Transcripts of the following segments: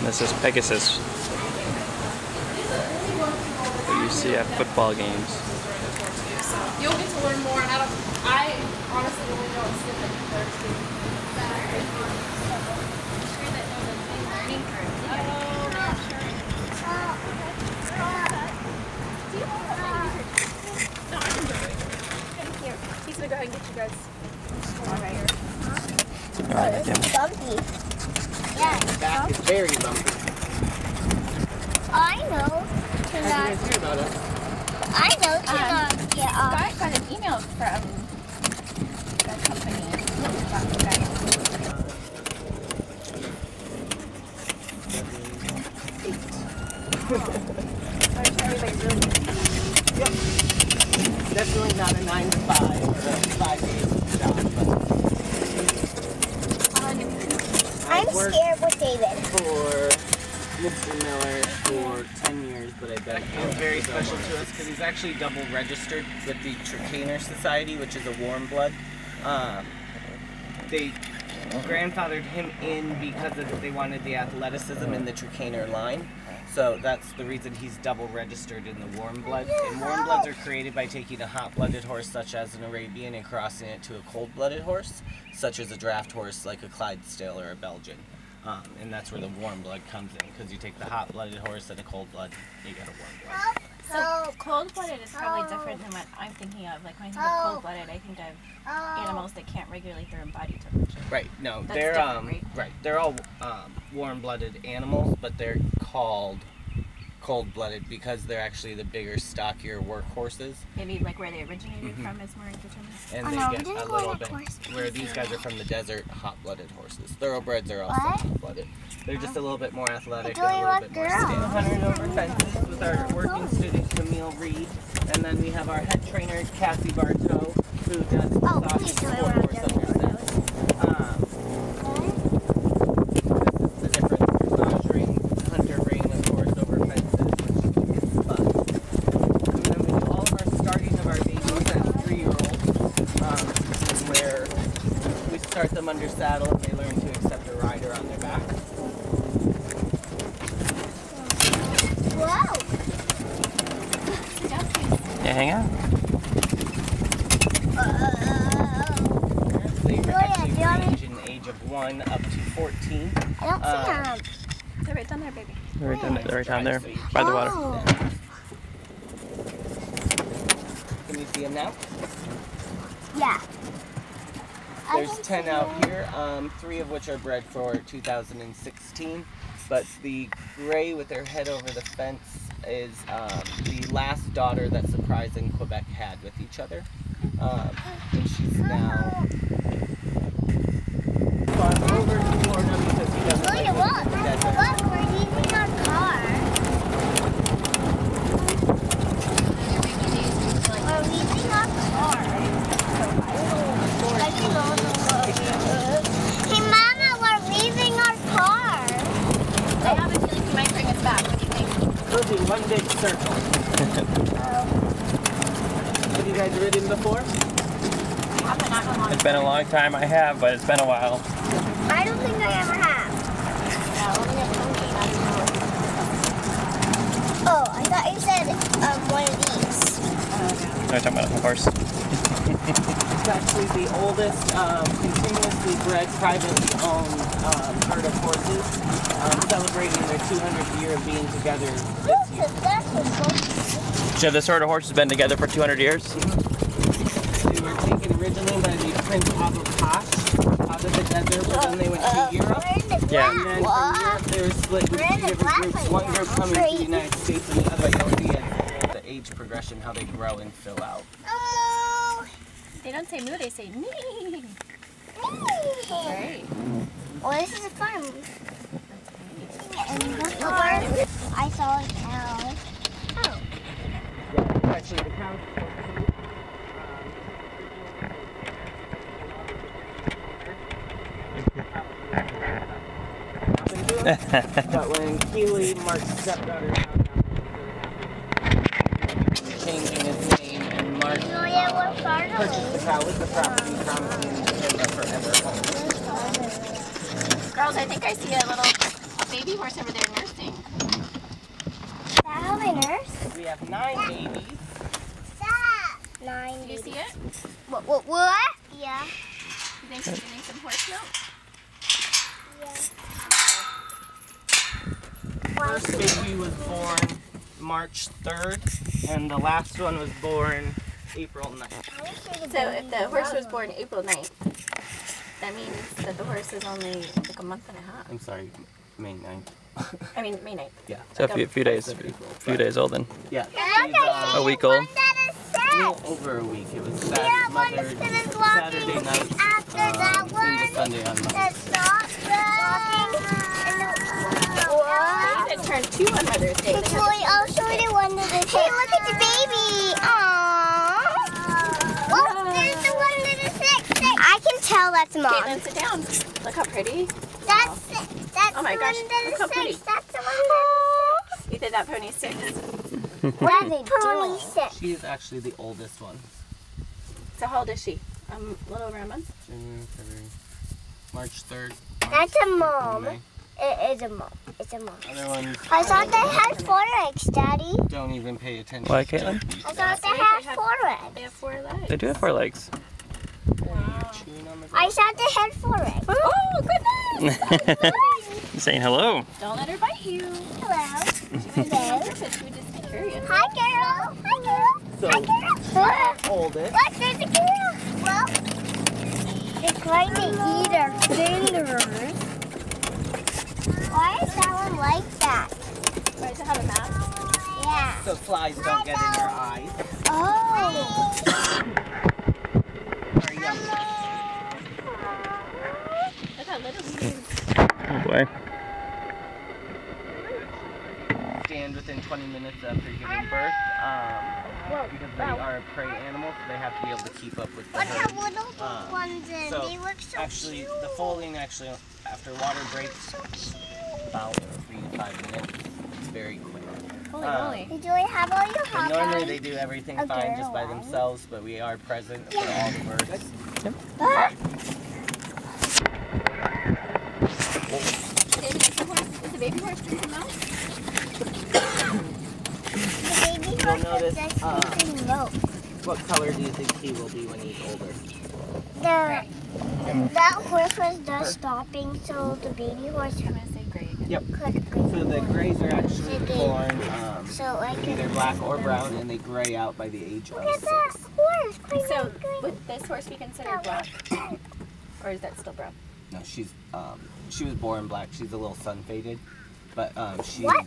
This is Pegasus, that you see at football games. You'll get to learn more, and I honestly only know it's different Thursday. He's gonna go ahead and get you guys. It's bumpy. Yeah, The back is very bumpy. I know. How did you guys hear about us? I know to not get off. Scott got an email from the company about you guys. Everybody's really good. Yep. Definitely not a 9 to 5 or a 5 days job. I'm scared with David. For Mr. Miller for 10 years, but I bet he's very special to us because he's actually double registered with the Tricaner Society, which is a warm blood. They grandfathered him in because they wanted the athleticism in the Tricaner line. So that's the reason he's double registered in the warm blood. And warm bloods are created by taking a hot-blooded horse such as an Arabian and crossing it to a cold-blooded horse, such as a draft horse like a Clydesdale or a Belgian. And that's where the warm blood comes in, because you take the hot-blooded horse and a cold blood, you get a warm blood. So cold-blooded is probably different than what I'm thinking of. Like when I think of cold-blooded, I think of animals that can't regulate their own body temperature. Right. No, That's they're different, right. They're all warm-blooded animals, but they're called cold-blooded because they're actually the bigger, stockier workhorses. Maybe like where they originated from is more determined. And they get a little bit. Where these guys are from the desert, hot-blooded horses. Thoroughbreds are also hot-blooded. They're just a little bit more athletic and a little bit more stable. 100 over fences with our working student Camille Reed, and then we have our head trainer Cassie Bartow, who does the soft sport horse under fence. This is the difference. You're measuring hunter rein, of course, over fences, which is fun. And then we do all of our starting of our babies at 3-year-olds, where we start them under saddle and they learn to accept a rider on their back. Whoa! Yeah, hang on. They actually range in the age of 1 up to 14. I don't see them. They're right down there, baby. Right down there, by the water. Can you see them now? Yeah. There's 10 out here, 3 of which are bred for 2016. But the gray with their head over the fence is the last daughter that Surprise and Quebec had with each other. And she's now gone over to Florida because he doesn't like living in the desert. Look, we're leaving our car. We're leaving our car. Hey, Mama, we're leaving our car. I have a feeling he might bring us back. What do you think? It'll be one big circle. Have you guys ridden before? It's been a long time, I have, but it's been a while. I don't think I ever have. Oh, I thought you said one of these. I'm talking about a horse. It's actually the oldest continuously bred, privately owned herd of horses, celebrating their 200th year of being together this year. So this herd of horses has been together for 200 years? They were taken originally by the Prince Abu Qash out of the desert, but then they went to Europe. Yeah. And then from Europe they were split into 2 different groups. One group coming to the United States and the other you'll see the age progression, how they grow and fill out. They don't say moo, they say me. Right. Well, this is a farm. I saw a cow. Oh. Yeah, actually the cows. But when Keely, Mark's stepdaughter, changing his name, and Mark purchased the cow with the property, promising him a forever home. Girls, I think I see a baby baby horse over there nursing. How many nurse? We have 9 babies. Stop. 9 Do you see it? What? Yeah. You think she's getting some horse milk? First baby was born March 3rd, and the last one was born April 9th. So if the horse was born April 9th, that means that the horse is only like a month and a half. I'm sorry, May 9th. I mean, May 9th. Yeah. So a few days old then. Yeah. A week old. A little over a week. It was Saturday night into Sunday on Monday. You did turn 2 on Mother's Day. I'll show you one of the Hey, look at the baby. Aww. Oh, there's the one that is 6. I can tell that's mom. Caitlin, sit down. Look how pretty. That's Oh my the gosh, one that look is how 6. pretty. That's the one that You think that pony's 6? What are they doing? 6. She is actually the oldest one. So how old is she? A little over a month? January, February, March 3rd. That's a mom. May. It is a mom. It's a mom. Other ones I thought they had 4 legs, Daddy. don't even pay attention. Why, Caitlin? I thought they Right, had 4 legs. They have 4 legs. They do have 4 legs. Wow. I thought they had 4 legs. Oh, goodness! Saying hello. Don't let her bite you. Hello. She might be on purpose. She would just be curious. Hi, girl. Hi, girl. So, Hi, girl. oldest. Look, there's a girl. Well, it's trying to eat our fingers. Why is that one like that? Why does it have a mask? Yeah. So flies don't get in her eyes. Oh. Our youngest. Look how little he is. Oh boy. Stand within 20 minutes after giving birth. Because they are prey animals, so they have to be able to keep up with the Look herd. how little those ones is. So They look so actually, cute. the foaling after water breaks about 3 to 5 minutes. It's very quick. Holy moly. Did you have all your hot And normally dogs? they do everything A fine girl just by one. themselves, but we are present for all the births. Ah. Is the baby horse drinking milk? The baby You'll horse notice, is just drinking milk. What color do you think he will be when he's older? That horse was just stopping, so the baby horse I'm going to say gray again. Yep. could go. So the grays are actually born So like either black or brown, and they gray out by the age of Look at 6. that horse. So would this horse be considered black? Or is that still brown? No, she was born black. She's a little sun faded, but she What?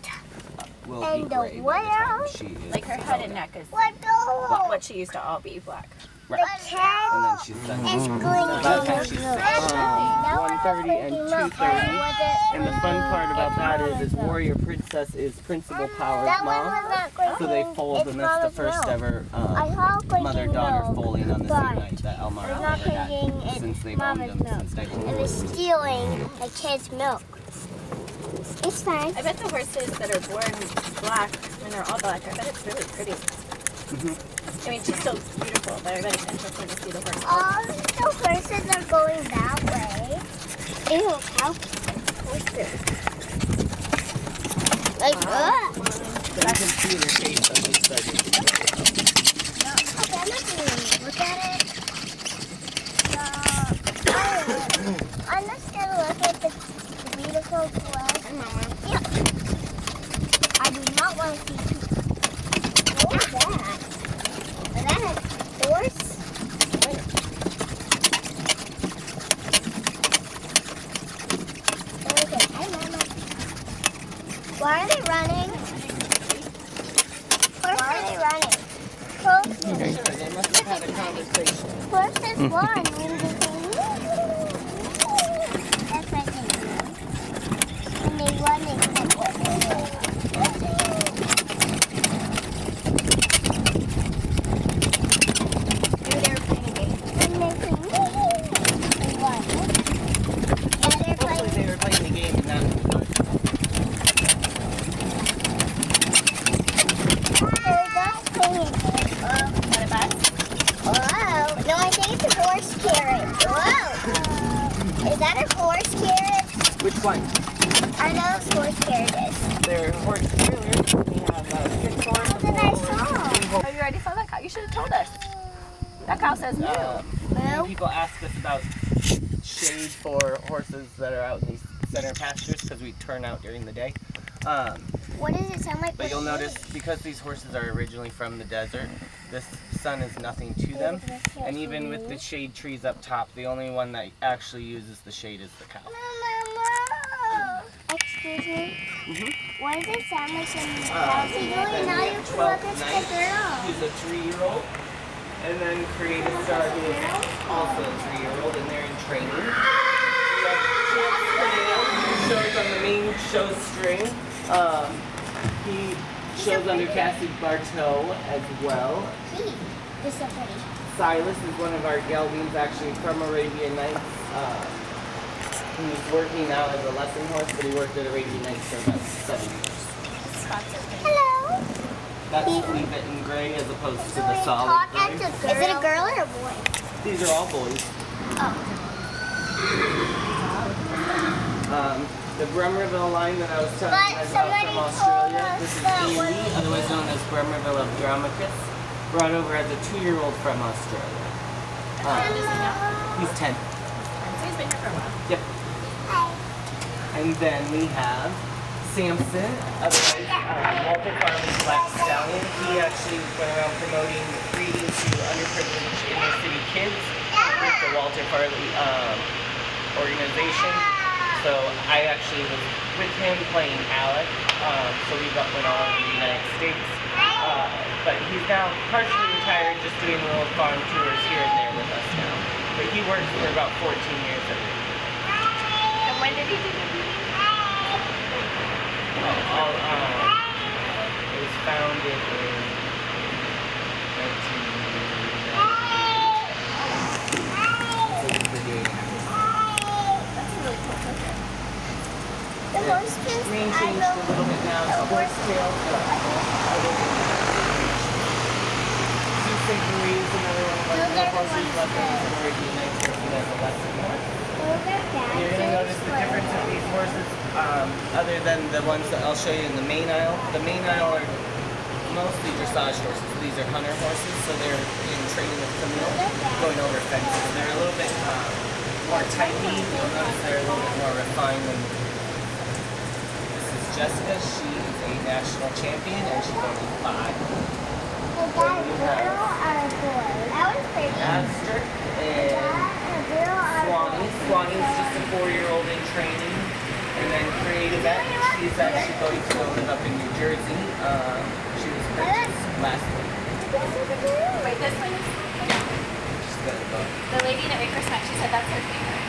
will And be the gray by the what time else? she is Like her head and grown up. neck is What the? what she used to all be black. The Right. cat And then she's sun is faded. going By the time to she's blue. 1:30 and 2:30. And the fun part about that is Warrior Princess is Principal Power's That one mom. was not going So they to- foaled, it's and that's the mama's first milk. ever I saw it going mother-daughter milk, foaling on the but same night that Al-Marah it's not ever had thinking it's since they've owned mama's them milk. since It 1940. was stealing a kid's milk. It's fine. I bet the horses that are born black, when they're all black, I bet it's really pretty. I mean, she's still beautiful, but I bet it's interesting to see the horse. All the horses are going that way. Ew, cow. Horses. Like, But I can see in her face that they started to grow. Okay, I'm not gonna look at it. I'm just gonna look at the beautiful blood. Yeah. I do not want to see. What is that? Is that a horse? Okay, I don't know. Why are they running? Why are they running? Horses. Sure, they must have had a conversation. Horses run when they go. That's what they do. When they run, they Maybe they were playing a game. When they run. Yeah, they're Hopefully playing. they were playing the game and that was fun. They're just playing a game. What a bus? Whoa. No, I think it's a horse carriage. Whoa. Is that a horse carriage? Which one? I know horse carriages. They're horse trailers. We have 6 horses. What did I saw? Are you ready for that cow? You should have told us. That cow says moo. Many people ask us about shade for horses that are out in these center pastures because we turn out during the day. What does it sound like? But you'll notice because these horses are originally from the desert, this sun is nothing to them. And even with the shade trees up top, the only one that actually uses the shade is the cow. Mama. Excuse me? Mm-hmm. What does it sound like when the cows are doing? Now you pull up this girl. He's a 3-year-old. And then Creative Star, who is also a 3-year-old, and they're in training. We have Chip, who shows on the main show string. He shows under Cassie Bartow as well. He's so pretty. Silas is one of our geldings, actually from Arabian Nights. He's working now as a lesson horse, but he worked at Arabian Nights for about 7 years. Hello. That's Leave It in Gray as opposed to the solid gray. Is it a girl or a boy? These are all boys. Oh. The Bremerville line that I was telling you guys about from Australia, this is Andy, otherwise known as Bremerville of Dramacus, brought over as a 2-year-old from Australia. He's 10. So he's been here for a while. Yep. And then we have Samson, otherwise Walter Farley's Black Stallion. He actually went around promoting breeding to underprivileged inner city kids with the Walter Farley organization. So I actually was with him playing Alec, so we went all over the United States. But he's now partially retired, just doing little farm tours here and there with us now. But he worked for about 14 years at it. And when did he do the breeding? It was founded in 1990. The horse tails. Green changed a little bit now. The horse tails. Marie is another one of our horses left in Arabian Nights working as a lesson horse. You're going to notice the difference of these horses, other than the ones that I'll show you in the main aisle. The main aisle are mostly dressage horses. These are hunter horses, so they're in training with Clermont, going over fences. They're a little bit more tight-knee. You'll notice they're a little bit more refined than this is Jessica. She is a national champion, and she's only 5. Aster and Swanee. Swanee's just a 4-year-old in training. And then Creative X, she's actually going to go live up in New Jersey. She was purchased last week. Wait, this one is... She's gonna go. The lady that we first met, she said that's her favorite.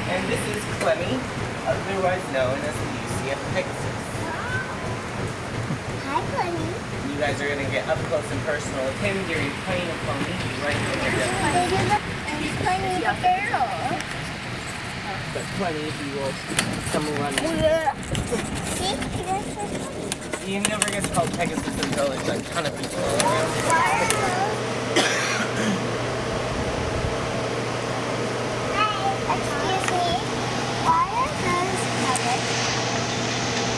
And this is Clemmy, otherwise known as the UCF Pegasus. Hi, Clemmy. You guys are going to get up close and personal with him during playing a pony right here. He's playing the barrel. But Clemmy, if you will come around. See? You never get called Pegasus until there's like a ton of people around. Excuse me. Why are those covered?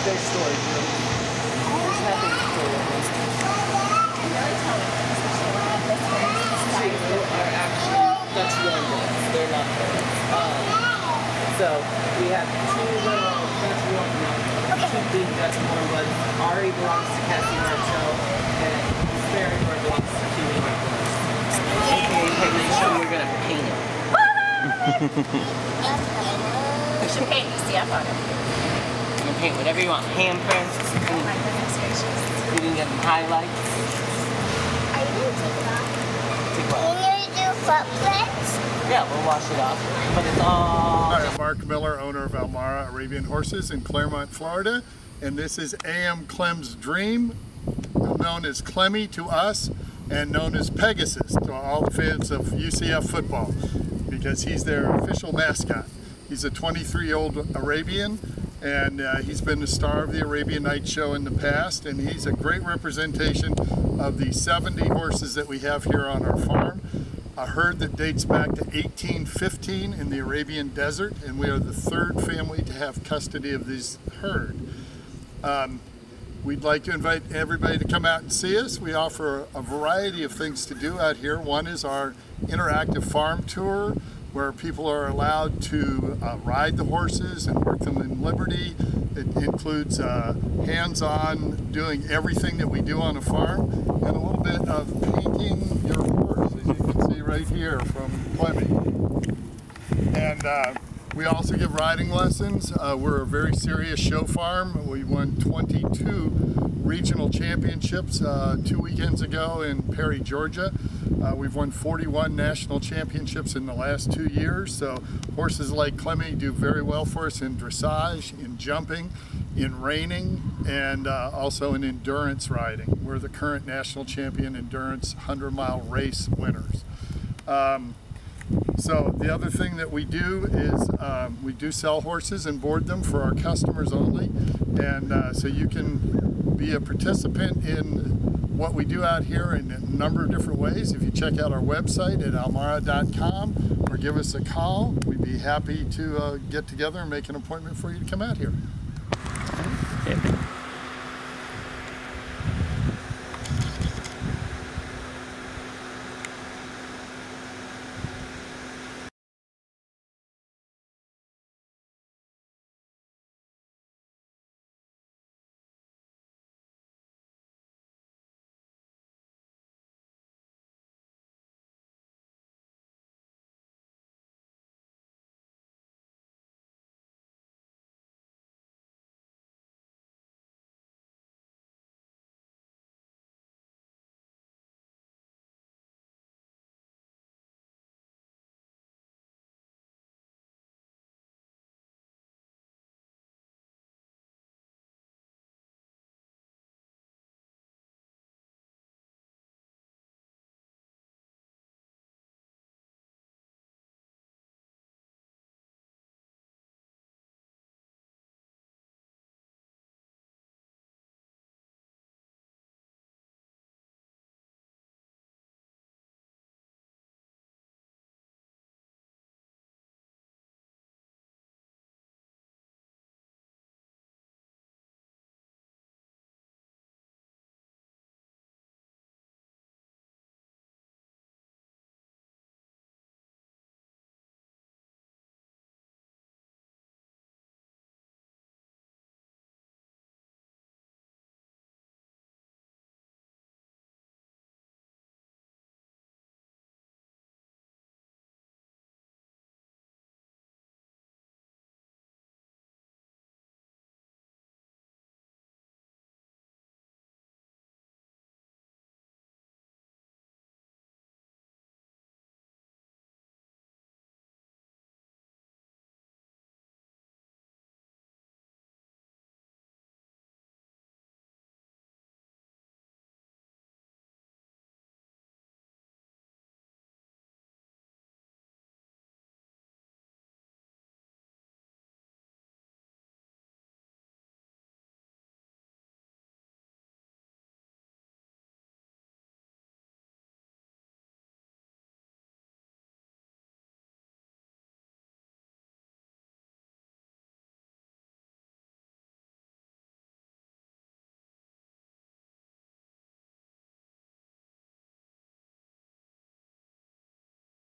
They're storage rooms. There's nothing to store in these. Two are actually Dutch warm-bloods. They're not birds. So we have 2 little Dutch warm-bloods, 2 big Dutch warm-bloods. Ari belongs to Cassie Martel, and Sparrow belongs to Kiwi Martellus. Okay, Pegasus, we're going to paint it. We should paint UCF on it. You can paint whatever you want. Handprints. Oh my goodness gracious. You can get them highlights. Are you going to take it off? Take what? Are you going to do footprints? Yeah, we'll wash it off. But it's all... Hi, I'm Mark Miller, owner of Al-Marah Arabian Horses in Clermont, Florida. And this is A.M. Clem's Dream, known as Clemmy to us, and known as Pegasus to all the fans of UCF football, because he's their official mascot. He's a 23-year-old Arabian, and he's been the star of the Arabian Nights show in the past, and he's a great representation of the 70 horses that we have here on our farm. a herd that dates back to 1815 in the Arabian Desert, and we are the third family to have custody of this herd. We'd like to invite everybody to come out and see us. We offer a variety of things to do out here. One is our interactive farm tour, where people are allowed to ride the horses and work them in liberty. It includes hands-on doing everything that we do on a farm, and a little bit of painting your horse, as you can see right here from Clermont. And we also give riding lessons. We're a very serious show farm. We won 22 regional championships 2 weekends ago in Perry, Georgia. We've won 41 national championships in the last 2 years, so horses like Clemmy do very well for us in dressage, in jumping, in reining, and also in endurance riding. We're the current national champion endurance 100-mile race winners. So the other thing that we do is we do sell horses and board them for our customers only, and so you can be a participant in what we do out here in a number of different ways. If you check out our website at almarah.com or give us a call, we'd be happy to get together and make an appointment for you to come out here.